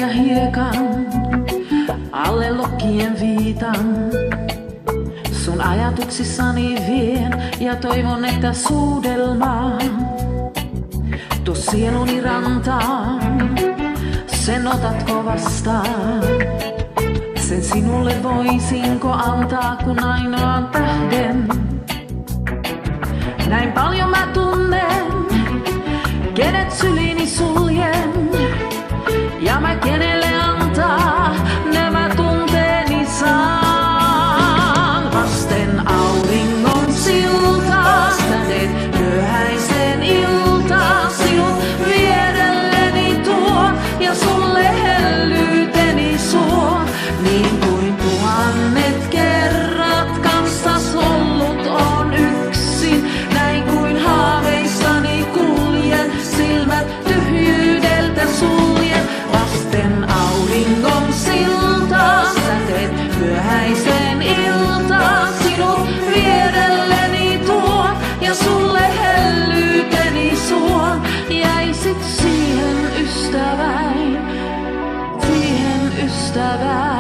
ja hiekan, alle lokkien viitan. Sun ajatuksissani vien ja toivon, että suudelmaan tuo sieluni rantaan, sen otatko vastaan? Sen sinulle voisinko antaa kun ainoan tähden? Näin paljon mä tunnen, kenet syliini suljen. Ja mä kenelle antaa nämä tunteeni saan. Vasten auringon siltaa, sä teet myöhäisen iltaa. Sinut vierelleni tuon ja sulle hellyyteni suon. Niin kuin tuhannet kerrat kanssas ollut on yksin. Näin kuin haaveissani kuljen, silmät tyhjyydeltä suljen. Vasten auringon siltaa, sä teet myöhäisen iltaan. Sinut vierelleni tuon ja sulle hellyyteni suon. Jäisit siihen ystäväin, siihen ystäväin.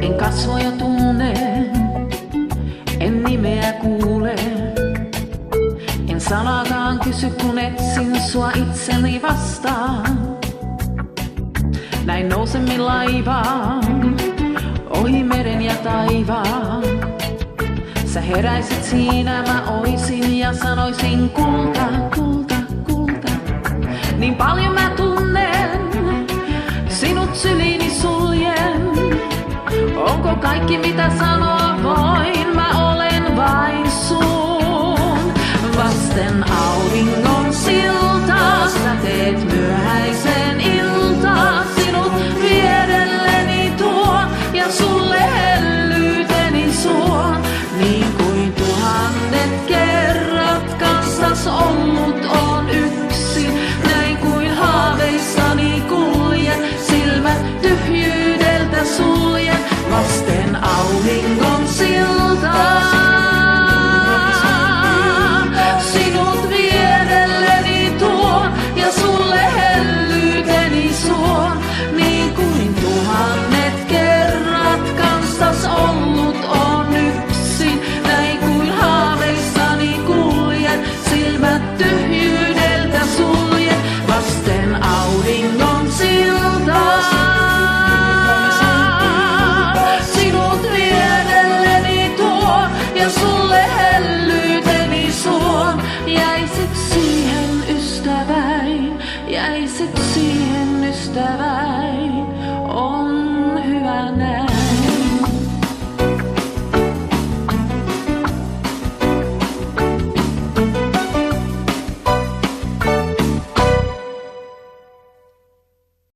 En kasvoja tunne, en nimeä kuule. En sanakaan kysy, kun etsin sua itseni vastaan. Näin nousemmin laivaan, ohi meren ja taivaan. Sä heräisit siinä, mä oisin ja sanoisin kulta, kulta, kulta. Niin paljon mä tunnen, sinut syliini suljen. Onko kaikki mitä sanoa voin, mä olen vain sun. Vasten auringon siltaa, sä teet myöhäisen iltaa. Sinut vierelleni tuon ja sulle hellyyteni suon. Niin kuin tuhannet kerrat kanssas ollut on yksin. Näin kuin haaveissani kuljen, silmät tyhjyydeltä suljen. Vasten auringon siltaa, sinut vierelleni tuon ja sulle hellyyteni suon. Niin kuin tuhannet kerrat kanssas ollut on yksin. Näin kuin haaveissani kuljen, silmät tyhjyydeltä suljen. Vasten auringon siltaa, sinut vierelleni tuon ja sulle hellyyteni suon. Jäisit siihen ystäväin, jäisit siihen ystäväin.